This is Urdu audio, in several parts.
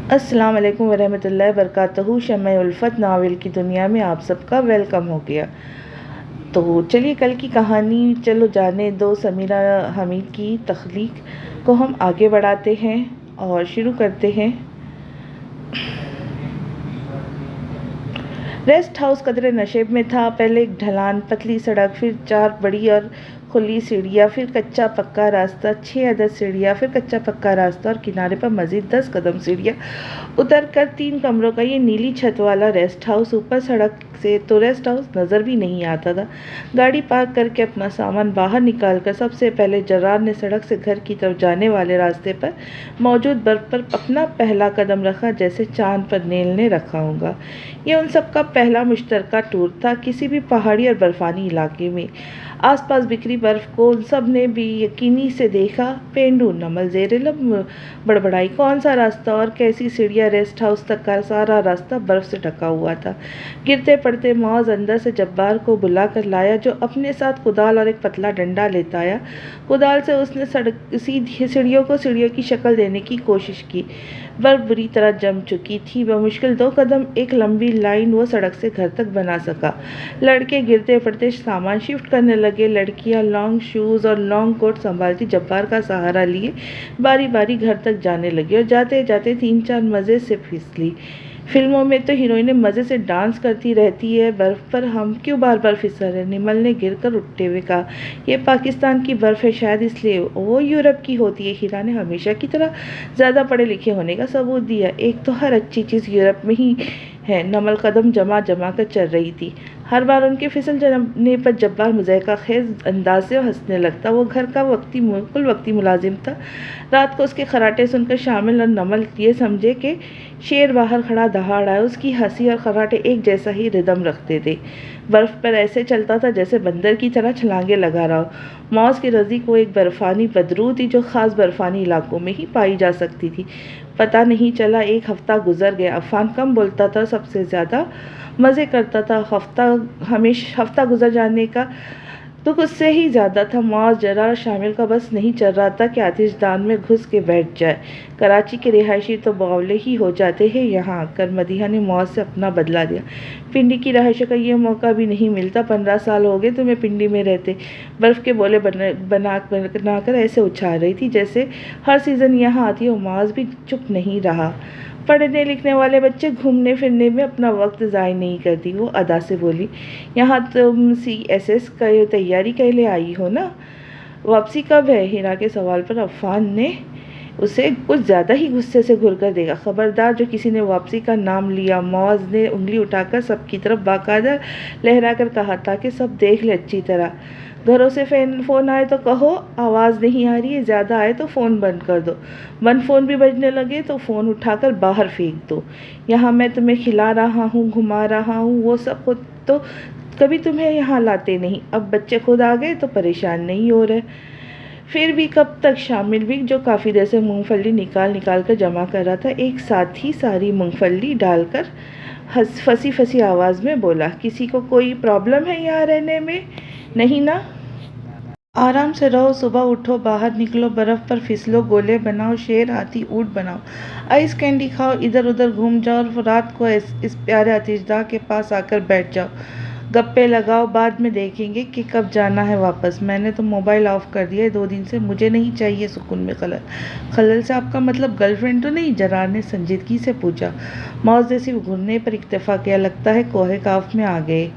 السلام علیکم ورحمۃ اللہ وبرکاتہ۔ شمع الفت ناول کی دنیا میں آپ سب کا ویلکم ہو گیا۔ تو چلیے کل کی کہانی چلو جانے دو سمیرہ حمید کی تخلیق کو ہم آگے بڑھاتے ہیں اور شروع کرتے ہیں۔ ریسٹ ہاؤس قدرے نشیب میں تھا۔ پہلے ایک ڈھلان، پتلی سڑک، پھر 4 بڑی اور کھلی سیڑھیاں، پھر کچا پکا راستہ، 6 عدد سیڑھیاں، پھر کچا پکا راستہ اور کنارے پر مزید 10 قدم سیڑھیاں اتر کر 3 کمروں کا یہ نیلی چھت والا ریسٹ ہاؤس۔ اوپر سڑک سے تو ریسٹ ہاؤس نظر بھی نہیں آتا تھا۔ گاڑی پارک کر کے اپنا سامان باہر نکال کر سب سے پہلے جرار نے سڑک سے گھر کی طرف جانے والے راستے پر موجود برف پر اپنا پہلا قدم رکھا، جیسے چاند پر نیل نے رکھا ہوگا۔ یہ ان سب کا پہلا مشترکہ ٹور تھا کسی بھی پہاڑی اور برفانی علاقے میں۔ آس پاس بکھری برف کو ان سب نے بے یقینی سے دیکھا۔ پینڈو نمل زیر لب بڑبڑائی، کون سا راستہ اور کیسی سیڑھیاں؟ ریسٹ ہاؤس تک کا سارا راستہ برف سے ڈھکا ہوا تھا۔ گرتے پڑتے معاذ اندر سے جبار کو بلا کر لایا، جو اپنے ساتھ کدال اور ایک پتلا ڈنڈا لیتا آیا۔ کدال سے اس نے سیڑھیوں کو سیڑھیوں کی شکل دینے کی کوشش کی۔ برف بری طرح جم چکی تھی۔ بمشکل 2 قدم ایک لمبی لائن وہ سڑک سے گھر تک بنا سکا۔ لڑکے گرتے پڑتے سامان شفٹ کرنے لگے، لڑکیاں لانگ شوز اور لانگ کوٹ سنبھالتی جبار کا سہارا لیے باری باری گھر تک جانے لگی، اور جاتے جاتے 3-4 مزے سے پھسلی۔ فلموں میں تو ہیروئنیں مزے سے ڈانس کرتی رہتی ہے، برف پر ہم کیوں بار بار پھسل رہے؟ نمل نے گر کر اٹھتے ہوئے کہا۔ یہ پاکستان کی برف ہے، شاید اس لیے وہ یورپ کی ہوتی ہے۔ ہیرا نے ہمیشہ کی طرح زیادہ پڑھے لکھے ہونے کا ثبوت دیا۔ ایک تو ہر اچھی چیز یورپ میں ہی ہے۔ نمل قدم جما جما کر چل رہی تھی۔ ہر بار ان کے پھسل جانے پر جبار مضحکہ خیز انداز سے ہنسنے لگتا۔ وہ گھر کا کل وقتی ملازم تھا۔ رات کو اس کے خراٹے سن کر شامل اور نمل یہ سمجھے کہ شیر باہر کھڑا دہاڑ رہا ہے۔ اس کی ہنسی اور خراٹے ایک جیسا ہی ردم رکھتے تھے۔ برف پر ایسے چلتا تھا جیسے بندر کی طرح چھلانگیں لگا رہا ہو۔ معاذ کے نزدیک وہ ایک برفانی بدرو تھی، جو خاص برفانی علاقوں میں ہی پائی جا سکتی تھی۔ پتہ نہیں چلا 1 ہفتہ گزر گیا۔ عفان کم بولتا تھا، سب سے زیادہ مزے کرتا تھا۔ ہفتہ گزر جانے کا دکھ اس سے ہی زیادہ تھا۔ معاذ، جرار اور شامل کا بس نہیں چل رہا تھا کہ آتش دان میں گھس کے بیٹھ جائے۔ کراچی کے رہائشی تو باولے ہی ہو جاتے ہیں، یہاں آ کر مدیحہ نے معاذ سے اپنا بدلہ لیا۔ پنڈی کی رہائشوں کا یہ موقع بھی نہیں ملتا۔ 15 سال ہو گئے تمہیں پنڈی میں رہتے۔ برف کے بولے بنا کر ایسے اچھال رہی تھی جیسے ہر سیزن یہاں آتی ہو۔ معاذ بھی چپ نہیں رہا۔ پڑھنے لکھنے والے بچے گھومنے پھرنے میں اپنا وقت ضائع نہیں کرتی، وہ ادا سے بولی۔ یہاں تم CSS کی تیاری کے لیے آئی ہو نا؟ واپسی کب ہے؟ ہیرا کے سوال پر عفان نے اسے کچھ زیادہ ہی غصے سے گھور کر دیکھا۔ خبردار جو کسی نے واپسی کا نام لیا، معاذ نے انگلی اٹھا کر سب کی طرف باقاعدہ لہرا کر کہا تاکہ سب دیکھ لیں اچھی طرح۔ گھروں سے فون آئے تو کہو آواز نہیں آ رہی ہے، زیادہ آئے تو فون بند کر دو، بند فون بھی بجنے لگے تو فون اٹھا کر باہر پھینک دو۔ یہاں میں تمہیں کھلا رہا ہوں، گھما رہا ہوں، وہ سب خود تو کبھی تمہیں یہاں لاتے نہیں۔ اب بچے خود آ گئے تو پریشان نہیں ہو رہے۔ پھر بھی کب تک؟ شامل بھی جو کافی دیر سے مونگ پھلی نکال کر جمع کر رہا تھا، ایک ساتھ ہی ساری مونگ پھلی ڈال کر پھنسی آواز میں بولا۔ کسی کو کوئی پرابلم ہے یہاں رہنے میں؟ نہیں نا؟ آرام سے رہو، صبح اٹھو، باہر نکلو، برف پر پھسلو، گولے بناؤ، شیر ہاتھی اونٹ بناؤ، آئس کینڈی کھاؤ، ادھر ادھر گھوم جاؤ اور رات کو اس پیارے آتشداں کے پاس آ کر بیٹھ جاؤ، گپے لگاؤ، بعد میں دیکھیں گے کہ کب جانا ہے واپس۔ میں نے تو موبائل آف کر دیا ہے 2 دن سے، مجھے نہیں چاہیے سکون میں خلل۔ خلل سے آپ کا مطلب گرل فرینڈ تو نہیں؟ جرار نے سنجیدگی سے پوچھا۔ معاذ نے صرف گھرنے پر اکتفا کیا۔ لگتا ہے کوہ کاف میں آ گئے۔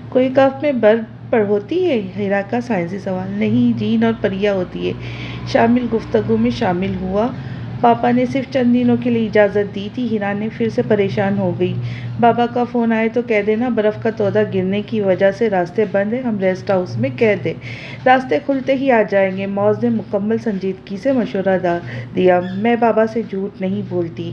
کوہ کاف میں برف ہوتی ہے؟ ہیرا کا سائنسی سوال۔ نہیں، جین اور پریاں ہوتی ہے۔ شامل گفتگو میں شامل ہوا۔ پاپا نے صرف چند دنوں کے لیے اجازت دی تھی۔ ہیرا نے پھر سے پریشان ہو گئی۔ بابا کا فون آئے تو کہہ دینا برف کا تودہ گرنے کی وجہ سے راستے بند ہیں، ہم ریسٹ ہاؤس میں قید ہیں، راستے کھلتے ہی آ جائیں گے۔ معاذ نے مکمل سنجیدگی سے مشورہ دیا۔ میں بابا سے جھوٹ نہیں بولتی۔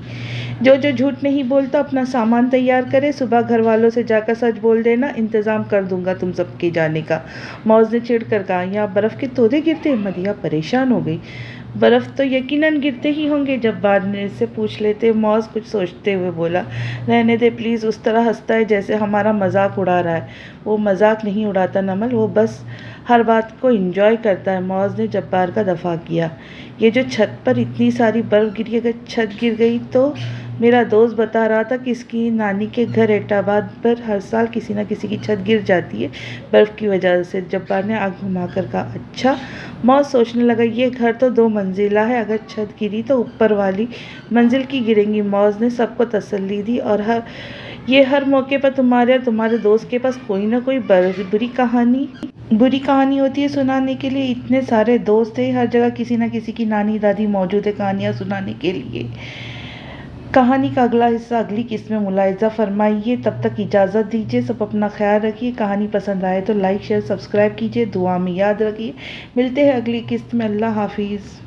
جو جھوٹ نہیں بولتا اپنا سامان تیار کرے، صبح گھر والوں سے جا کر سچ بول دینا، انتظام کر دوں گا تم سب کے جانے کا۔ معاذ نے چڑھ کر کہا۔ یہاں برف کے تودے گرتے ہیں؟ مدیحہ پریشان ہو گئی۔ برف تو یقیناً گرتے ہی ہوں گے، جبار نے اس سے پوچھ لیتے۔ معاذ کچھ سوچتے ہوئے بولا۔ رہنے دے پلیز، اس طرح ہنستا ہے جیسے ہمارا مذاق اڑا رہا ہے۔ وہ مذاق نہیں اڑاتا نمل، وہ بس ہر بات کو انجوائے کرتا ہے۔ معاذ نے جبار کا دفاع کیا۔ یہ جو چھت پر اتنی ساری برف گری، اگر چھت گر گئی تو میرا دوست بتا رہا تھا کہ اس کی نانی کے گھر ایٹا آباد پر ہر سال کسی نہ کسی کی چھت گر جاتی ہے برف کی وجہ سے۔ جبار نے آنکھ گھما کر کہا، اچھا؟ موز سوچنے لگا، یہ گھر تو 2 منزلہ ہے، اگر چھت گری تو اوپر والی منزل کی گریں گی۔ موز نے سب کو تسلی دی، اور یہ ہر موقع پر تمہارے اور تمہارے دوست کے پاس کوئی نہ کوئی بری کہانی ہوتی ہے سنانے کے لیے۔ اتنے سارے دوست ہیں، ہر جگہ کسی نہ کسی کی نانی دادی موجود ہے کہانیاں سنانے کے لیے۔ کہانی کا اگلا حصہ اگلی قسط میں ملاحظہ فرمائیے۔ تب تک اجازت دیجیے، سب اپنا خیال رکھیے۔ کہانی پسند آئے تو لائک شیئر سبسکرائب کیجیے، دعا میں یاد رکھیے۔ ملتے ہیں اگلی قسط میں۔ اللہ حافظ۔